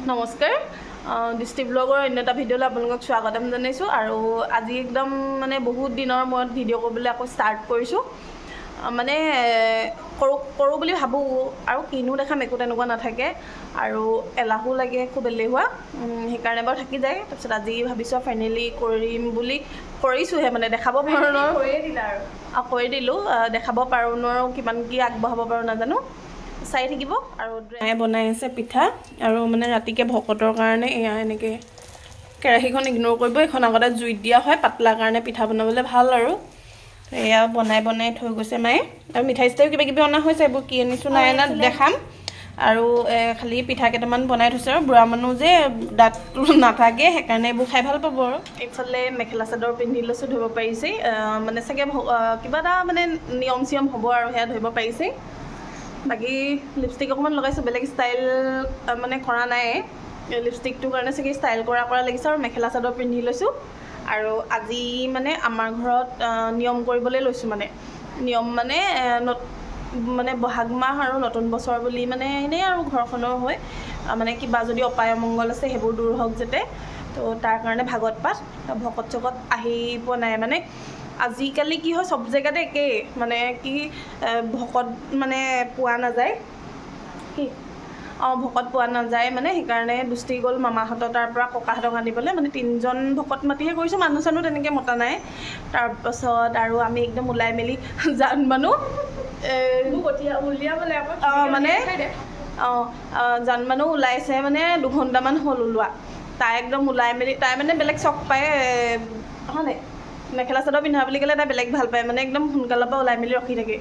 নমস্কাৰ দৃষ্টি ব্লগৰ অন্য এটা ভিডিঅ'লৈ আপোনালোকক স্বাগতম জনাইছোঁ আৰু আজি একদম মানে বহুত দিনৰ মূৰত ভিডিঅ' কৰিবলৈ আকৌ ষ্টাৰ্ট কৰিছোঁ মানে কৰোঁ বুলি ভাবোঁ আৰু কিনো দেখাম একো তেনেকুৱা নাথাকে আৰু এলাহো লাগে খুব এলেহুৱা সেইকাৰণে বাৰু থাকি যায় তাৰপিছত আজি ভাবিছোঁ ফাইনেলি কৰিম বুলি কৰিছোঁহে মানে দেখাব পাৰোঁ কৰি দিলোঁ দেখাব পাৰোঁ নোৱাৰোঁ কিমান কি আগবঢ়াব পাৰোঁ নাজানো চাই থাকিব আৰু মায়ে বনাই আছে পিঠা আৰু মানে ৰাতিকে ভকতৰ কাৰণে এয়া এনেকৈ কেৰাহীখন ইগন'ৰ কৰিব এখন আগতে জুইত দিয়া হয় পাতলা কাৰণে পিঠা বনাবলৈ ভাল আৰু এয়া বনাই থৈ গৈছে মায়ে আৰু মিঠাই চিঠাইও কিবা কিবি অনা হৈছে এইবোৰ কি আনিছোঁ নাই অনা দেখাম আৰু খালি পিঠা কেইটামান বনাই থৈছে আৰু বুঢ়া মানুহ যে দাঁতটো নাথাকে সেইকাৰণে এইবোৰ খাই ভাল পাব আৰু এইফালে মেখেলা চাদৰ পিন্ধি লৈছোঁ ধৰিব পাৰিছেই মানে চাগে কিবা এটা মানে নিয়ম চিয়ম হ'ব আৰু সেয়া ধৰিব পাৰিছেই বাকি লিপষ্টিক অকণমান লগাইছোঁ বেলেগ ষ্টাইল মানে কৰা নাই লিপষ্টিকটোৰ কাৰণে চাগে ষ্টাইল কৰা লাগিছে আৰু মেখেলা চাদৰ পিন্ধি লৈছোঁ আৰু আজি মানে আমাৰ ঘৰত নিয়ম কৰিবলৈ লৈছোঁ মানে নিয়ম মানে বহাগ মাহ আৰু নতুন বছৰ বুলি মানে এনেই আৰু ঘৰখনৰ হৈ মানে কিবা যদি অপায় অমংগল আছে সেইবোৰ দূৰ হওক যাতে তো তাৰ কাৰণে ভাগৱত পাঠ ভকত চকত আহি পোৱা নাই মানে আজিকালি কি হয় সব জেগাতে একেই মানে কি ভকত মানে পোৱা নাযায় কি ভকত পোৱা নাযায় মানে সেইকাৰণে দুষ্টি গ'ল মামাহঁতৰ তাৰ পৰা ককাহঁতক আনিবলৈ মানে 3জন ভকত মাতিহে কৰিছোঁ মানুহ চানুহ তেনেকৈ মতা নাই তাৰপাছত আৰু আমি একদম ওলাই মেলি জান মানুহ মানে জান মানুহ ওলাইছে মানে 2 ঘণ্টামান হ'ল ওলোৱা তাই একদম ওলাই মেলি তাই মানে বেলেগ চখ পায় হয়নে মেখেলা চাদৰ পিন্ধা বুলি ক'লে তাই বেলেগ ভাল পায় মানে একদম সোনকালৰ পৰা ওলাই মেলি ৰখি থাকে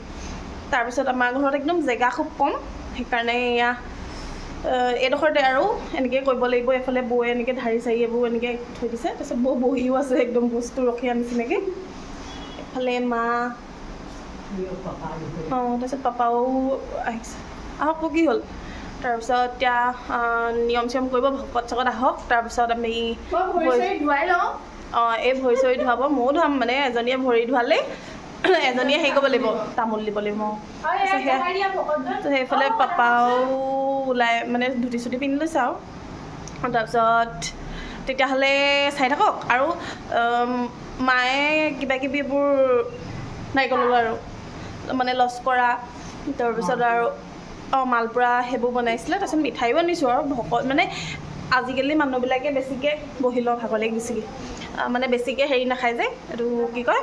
তাৰপিছত আমাৰ ঘৰত একদম জেগা খুব কম সেইকাৰণে এয়া এইডোখৰতে আৰু এনেকৈ কৰিব লাগিব এইফালে বৈ এনেকৈ ঢাৰি চাৰি এইবোৰ এনেকৈ থৈ দিছে তাৰপিছত বহিও আছে একদম বস্তু ৰখি আনিছিনেকৈ এইফালে মা তাৰপিছত পাপাও আহিছে আহক কি হ'ল তাৰপিছত এতিয়া নিয়ম চিয়ম কৰিব ভকত চকত আহক তাৰপিছত আমি এই ভৰি চৰি ধুৱাব ময়ো ধুৱাম মানে এজনীয়ে ভৰি ধুৱালে এজনীয়ে হেৰি কৰিব লাগিব তামোল দিব লাগিব সেইফালে পাপাও ওলাই মানে ধুতি চুটি পিন্ধি লৈছে আৰু তাৰপিছত তেতিয়াহ'লে চাই থাকক আৰু মায়ে কিবা কিবি এইবোৰ নাৰিকলৰ আৰু মানে লস্কৰা তাৰপিছত আৰু মালপোৰা সেইবোৰ বনাইছিলে তাৰপিছত মিঠাইও আনিছোঁ আৰু ভকত মানে আজিকালি মানুহবিলাকে বেছিকৈ বহি লওঁ ভাগৰ লাগি বেছিকৈ মানে বেছিকৈ হেৰি নাখায় যে এইটো কি কয়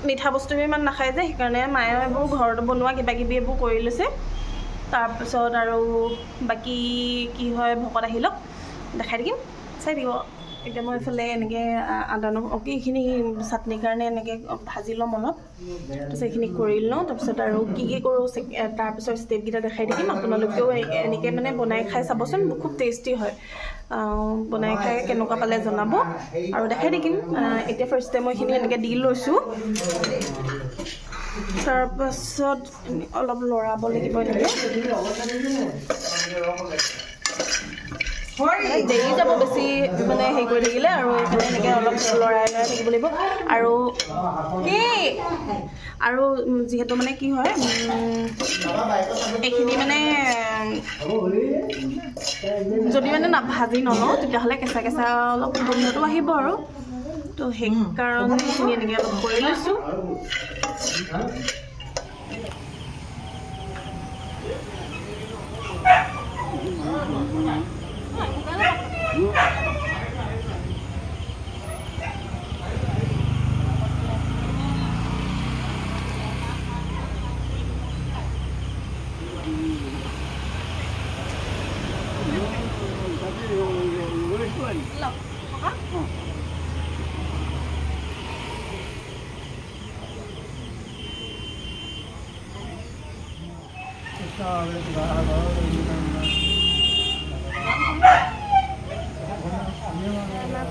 মিঠা বস্তু ইমান নাখায় যে সেইকাৰণে মায়ে এইবোৰ ঘৰত বনোৱা কিবা কিবি এইবোৰ কৰি লৈছে তাৰপিছত আৰু বাকী কি হয় ভকত আহি লওক দেখাই থাকিম চাই থাকিব এতিয়া মই এইফালে এনেকৈ আদা নহৰু এইখিনি চাটনিৰ কাৰণে এনেকৈ ভাজি ল'ম অলপ তাৰপিছত এইখিনি কৰি লওঁ তাৰপিছত আৰু কি কৰোঁ তাৰপিছত ষ্টেপকেইটা দেখাই থাকিম আপোনালোকেও এনেকৈ মানে বনাই খাই চাবচোন খুব টেষ্টি হয় বনাই খাই কেনেকুৱা পালে জনাব আৰু দেখাই থাকিম এতিয়া ফাৰ্ষ্টে মই এইখিনি এনেকৈ দি লৈছোঁ তাৰপাছত অলপ লৰাব লাগিব এনেকৈ দেৰি যাব বেছি মানে হেৰি কৰি থাকিলে আৰু এইফালে এনেকৈ অলপ লৰাই থাকিব লাগিব আৰু কি আৰু যিহেতু মানে কি হয় এইখিনি মানে যদি মানে ভাজি নলওঁ তেতিয়াহ'লে কেঁচা কেঁচা অলপ গোন্ধটো আহিব আৰু তো সেইকাৰণে এইখিনি এনেকৈ অলপ কৰি লৈছোঁ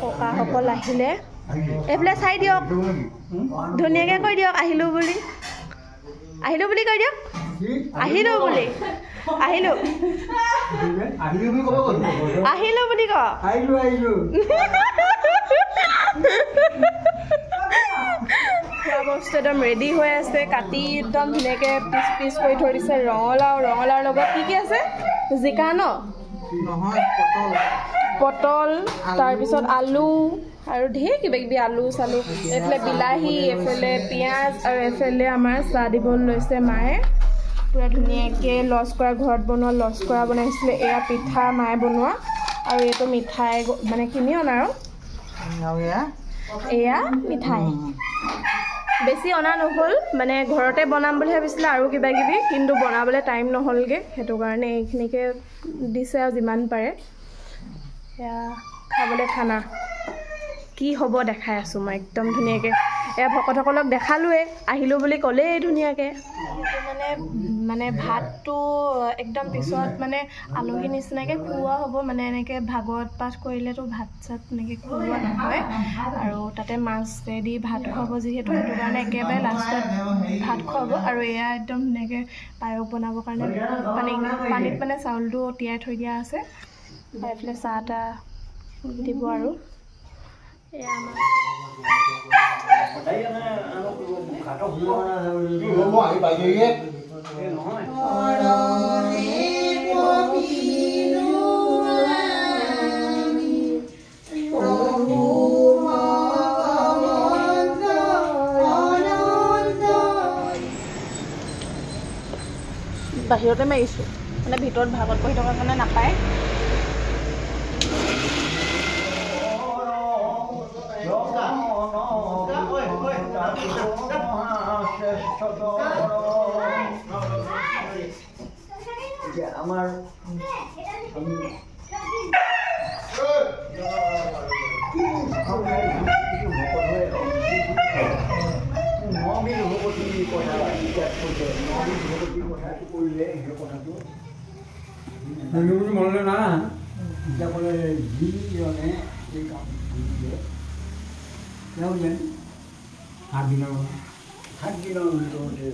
ককাসকল আহিলে এইফালে চাই দিয়ক ধুনীয়াকৈ কৈ দিয়ক আহিলোঁ বুলি কৈ দিয়ক আহিলোঁ বুলি ক খোৱা বস্তু একদম ৰেডি হৈ আছে কাটি একদম ধুনীয়াকৈ পিচ কৰি থৈ দিছে ৰঙালাও লগত কি আছে জিকা ন পটল তাৰপিছত আলু আৰু ঢেৰ কিবা কিবি আলু চালু এইফালে বিলাহী এইফালে পিঁয়াজ আৰু এইফালে আমাৰ চাহ দিব লৈছে মায়ে পুৰা ধুনীয়াকৈ লস্কৰা ঘৰত বনোৱা লস্কৰা বনাইছিলে এয়া পিঠা মায়ে বনোৱা আৰু এইটো মিঠাই মানে কিনি অনা আৰু এয়া মিঠাই বেছি অনা নহ'ল মানে ঘৰতে বনাম বুলি ভাবিছিলে আৰু কিবা কিবি কিন্তু বনাবলৈ টাইম নহ'লগৈ সেইটো কাৰণে এইখিনিকে দিছে আৰু যিমান পাৰে এয়া খাবলৈ খানা কি হ'ব দেখাই আছোঁ মই একদম ধুনীয়াকৈ এয়া ভকতসকলক দেখালোৱে আহিলোঁ বুলি ক'লেই ধুনীয়াকৈ মানে ভাতটো একদম পিছত মানে আলহী নিচিনাকৈ খুওৱা হ'ব মানে এনেকৈ ভাগৱত পাঠ কৰিলেতো ভাত চাত এনেকৈ খুওৱা নহয় আৰু তাতে মাছেদি ভাত খুৱাব যিহেতু সেইটো কাৰণে একেবাৰে লাষ্টত ভাত খুৱাব আৰু এয়া একদম ধুনীয়াকৈ পায়স বনাবৰ কাৰণে পানীত মানে চাউলটো তিয়াই থৈ দিয়া আছে আৰু এইফালে চাহ তাহ দিব আৰু এয়া আমাৰ বাহিৰতে মাৰিছোঁ মানে ভিতৰত ভাগত বহি থকাৰ কাৰণে নাপায় আমাৰ মনে না তাৰপৰে যিজনে এই কাম দিয়ে তেওঁ যেন 7 দিনৰ ভিতৰতে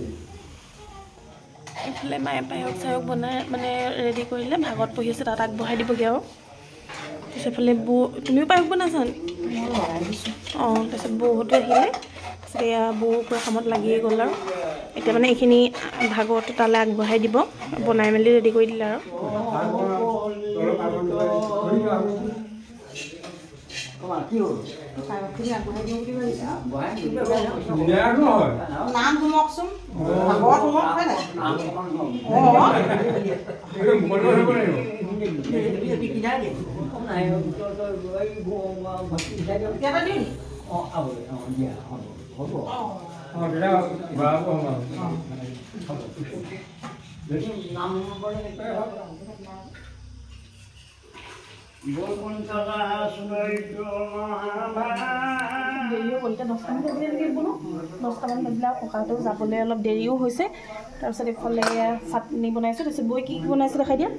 এইফালে মায়ে পায়স চায়স বনাই মানে ৰেডি কৰিলে ভাগত পঢ়ি আছে তাত আগবঢ়াই দিবগৈ আৰু তাৰপিছত এইফালে বৌ তুমিও পায়স বনাইছা নি অঁ তাৰপিছত বৌহঁতো আহিলে তাৰপিছত এয়া বৌ পুৰা কামত লাগিয়ে গ'ল আৰু এতিয়া মানে এইখিনি ভাগত তালৈ আগবঢ়াই দিব বনাই মেলি ৰেডি কৰি দিলে আৰু নাম ঘুমকচোন ভাগৱত ঘুমক হয় নাই দেৰিও হ'ল এতিয়া 10টামান বাজিলে নেকি বোলো 10টামান বাজিলে আৰু ককাহঁতেও যাবলৈ অলপ দেৰিও হৈছে তাৰপিছত এইফালে চাটনি বনাইছোঁ তাৰপিছত বৈ কি বনাইছোঁ দেখাই দিয়া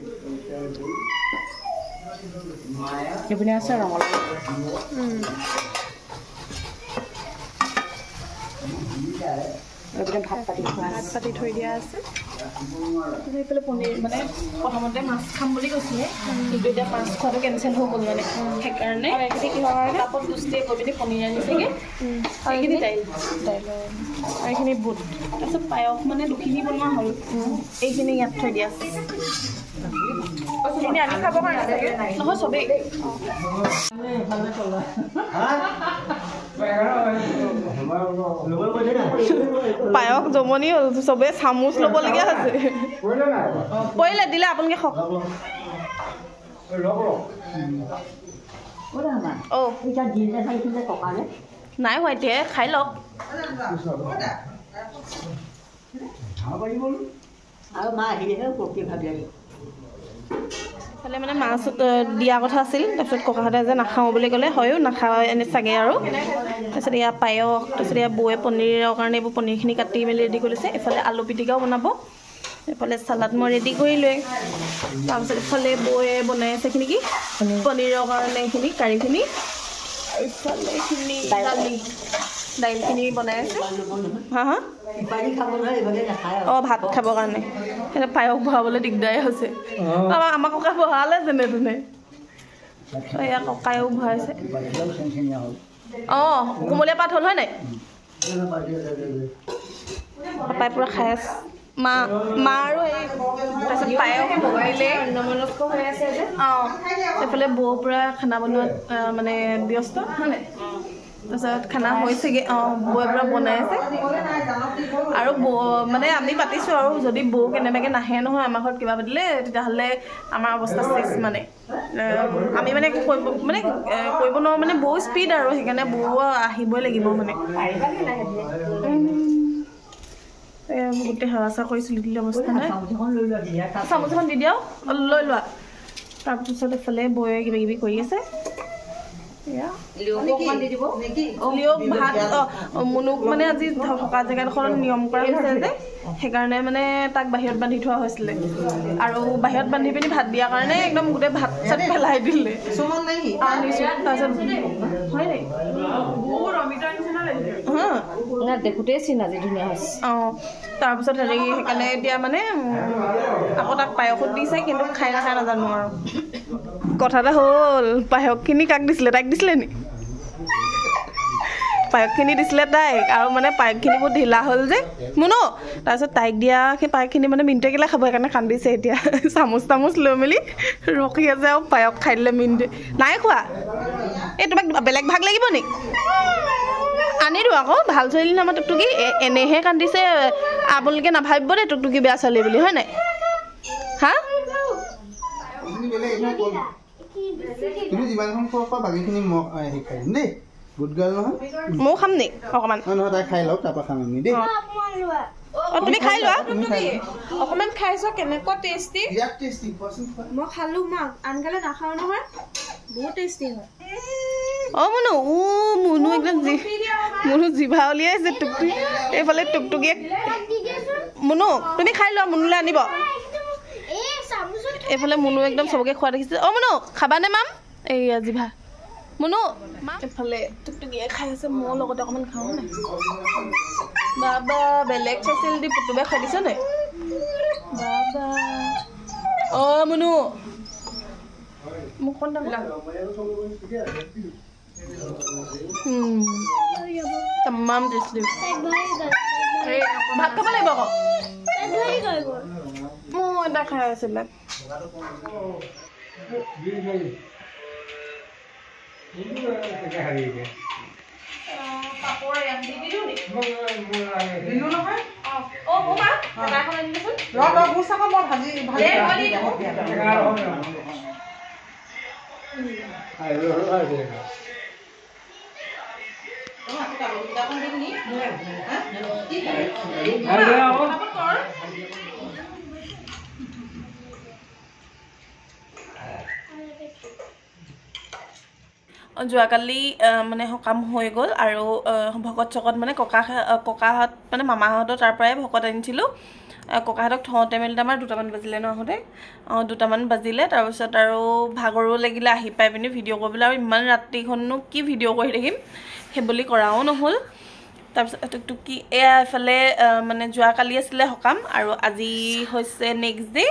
এইপিনে আছে ৰঙালাও ভাত পাতি থৈ দিয়া আছে এইফালে পনীৰ মানে প্ৰথমতে মাছ খাম বুলি কৈছিলে কিন্তু এতিয়া মাছ খোৱাটো কেঞ্চেল হৈ গ'ল মানে সেইকাৰণে এইখিনি কি হয় কাপত গুচিয়ে গৈ পিনি পনীৰ আনিছেগৈ আৰু এইখিনি দাইল আৰু এইখিনি বুট তাৰপিছত পায়স মানে দুখিনি বনোৱা হ'ল এইখিনি ইয়াত থৈ দিয়া আছে এইখিনি আমি খাবৰ কাৰণে নহয় চবেই পায়স জমনি হ'ল চবেই চামুচ ল'বলগীয়া হৈছে পৰিলে দিলে আপোনালোকে খাওক নাই হোৱা এতিয়া খাই লওক ইফালে মানে মাছ দিয়া কথা আছিল তাৰপিছত ককাহঁতে যে নাখাওঁ বুলি ক'লে হয়ো নাখাওঁ এনে চাগে আৰু তাৰপিছত এয়া পায়স তাৰপিছত এয়া বৌয়ে পনীৰৰ কাৰণে এইবোৰ পনীৰখিনি কাটি মেলি ৰেডি কৰি লৈছে এইফালে আলু পিটিকাও বনাব এইফালে চালাড মই ৰেডি কৰিলোৱে তাৰপিছত এইফালে বৌয়ে বনাই আছে এইখিনি কি পনীৰৰ কাৰণে এইখিনি কাৰীখিনি এইফালে এইখিনি দাইলখিনি বনাই আছে হা হা অঁ ভাত খাবৰ কাৰণে সেইটো পায়স বহাবলৈ দিগদাৰে হৈছে আমাৰ ককা বহালে যেনে তেনে এয়া ককায়েও ভৰাইছে অঁ কুমলীয়া পাত হ'ল হয় নাই পাপাই পূৰা খাই আছে মা আৰু এই তাৰপিছত পায়স বগাইলে অন্যমনস্ক হৈ আছে যে এইফালে বৌ পূৰা খানা বনোৱাত মানে ব্যস্ত হয়নে তাৰপিছত খানা হৈছেগৈ বৌয়ে পূৰা বনাই আছে আৰু বৌ মানে আমি পাতিছোঁ আৰু যদি বৌ কেনেবাকৈ নাহে নহয় আমাৰ ঘৰত কিবা পাতিলে তেতিয়াহ'লে আমাৰ অৱস্থা চেছ মানে আমি মানে কৰিব নোৱাৰোঁ মানে বৌ স্পীড আৰু সেইকাৰণে বৌ আহিবই লাগিব মানে গোটেই সেৱা চেৱা কৰি চলি দিলে অৱস্থা নাই চামুচ এখন দি দিয়া লৈ লোৱা তাৰপিছত এইফালে বৌয়ে কিবা কিবি কৰি আছে লিঅ'ক ভাত মুনুক মানে আজি থকা জেগাডোখৰত নিয়ম কৰা হৈছে যে সেইকাৰণে মানে তাক বাহিৰত বান্ধি থোৱা হৈছিলে আৰু বাহিৰত বান্ধি পিনি ভাত দিয়াৰ কাৰণে একদম গোটেই ভাত চাত পেলাই দিলে তাৰপিছত দেখোঁতেই চিন আজি ধুনীয়া হৈছে তাৰপিছত হেৰি সেইকাৰণে এতিয়া মানে আকৌ তাক পায়সত দিছে কিন্তু খাই নাখাই নাজানো আৰু কথা এটা হ'ল পায়সখিনি কাক দিছিলে তাইক দিছিলে নি পায়সখিনি দিছিলে তাইক আৰু মানে পায়সখিনি বহুত ঢিলা হ'ল যে মুনো তাৰপিছত তাইক দিয়া সেই পায়সখিনি মানে মিনটোৱে কেলে খাব সেইকাৰণে কান্দিছে এতিয়া চামুচ লৈ মেলি ৰখি আছে আৰু পায়স খাই দিলে মিনটোৱে নাই খোৱা এই তোমাক বেলেগ ভাগ লাগিব নি আনি দিওঁ আকৌ ভাল ছোৱালী নামৰ টুকটুকি এনেহে কান্দিছে আপোনালোকে নাভাবিব দেই টুকটুকি বেয়া ছোৱালী বুলি হয় নাই হা তুমি যিমানখন খোৱা বাকীখিনি খাই দিম দেই গুড গাৰ্ল নহয় ময়ো খাম নি অকণমান নহয় তাই খাই লওক তাৰপৰা খাম আমি দেই তুমি খাই লোৱা অকণমান খাইছো কেনেকুৱা টেষ্টি মই খালো মই আনকালে নাখাওঁ নহয় বহুত টেষ্টি হয় মুনু একদম মুনু জিভা উলিয়াইছে টুকটুকি এইফালে টুকটুকিয়ে মুনু তুমি খাই লোৱা মুনুলৈ আনিব এইফালে মুনু একদম চবকে খোৱা দেখিছে মুনু খাবানে মাম এইয়া জিভা মুনু এইফালে টুকটুকিয়ে খাই আছে মোৰ লগতে অকণমান খাওঁ নাই বাবা বেলেগ চাইছিল দি পুতুবাই খাই দিছ নাই বাবা মুনু মোক কোন তামাম টেষ্টি ভাত খাব লাগিব আকৌ মোৰ এটা খাই আছিলে যোৱাকালি মানে সকাম হৈ গ'ল আৰু ভকত চকত মানে ককাহঁত মানে মামাহঁতৰ তাৰ পৰাই ভকত আনিছিলোঁ ককাহঁতক থওঁতে মেলোতে আমাৰ 2টামান বাজিলে ন আহোঁতে 2টামান বাজিলে তাৰপিছত আৰু ভাগৰো লাগিলে আহি পাই পিনি ভিডিঅ' কৰিবলৈ আৰু ইমান ৰাতিখননো কি ভিডিঅ' কৰি থাকিম সেই বুলি কৰাও নহ'ল তাৰপিছত টুকটুকি এয়া এফালে মানে যোৱাকালি আছিলে সকাম আৰু আজি হৈছে নেক্সট ডে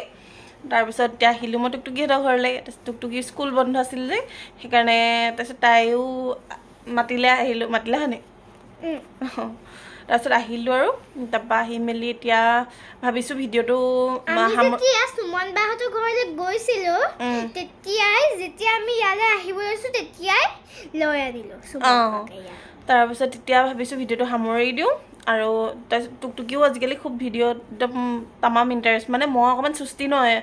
তাৰপিছত এতিয়া আহিলোঁ মই টুকটুকিহঁতৰ ঘৰলৈ টুকটুকিৰ স্কুল বন্ধ আছিল যে সেইকাৰণে তাৰপিছত তাইও মাতিলে হয়নে তাৰপিছত আহিলোঁ আৰু তাৰপৰা আহি মেলি এতিয়া ভাবিছোঁ ভিডিঅ'টো সুমন বাহঁতৰ ঘৰলৈ গৈছিলোঁ তেতিয়াই যেতিয়া আমি ইয়ালৈ আহিব লৈছোঁ তেতিয়াই লৈ আনিলোঁ তাৰপিছত তেতিয়া ভাবিছোঁ ভিডিঅ'টো সামৰি দিওঁ আৰু তাৰপিছত টুকটুকিও আজিকালি খুব ভিডিঅ' একদম তামাম ইণ্টাৰেষ্ট মানে মই অকণমান সুস্তি নহয়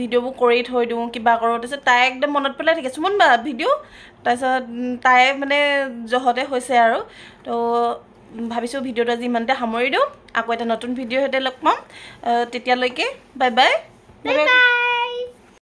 ভিডিঅ'বোৰ কৰি থৈ দিওঁ কিবা কৰোঁ তাৰপিছত তাই একদম মনত পেলাই থাকে সুমন বা ভিডিঅ' তাৰপিছত তাই মানে জহতে হৈছে আৰু তো ভাবিছোঁ ভিডিঅ'টো আজি ইমানতে সামৰি দিওঁ আকৌ এটা নতুন ভিডিঅ' সৈতে লগ পাম তেতিয়ালৈকে বাই বাই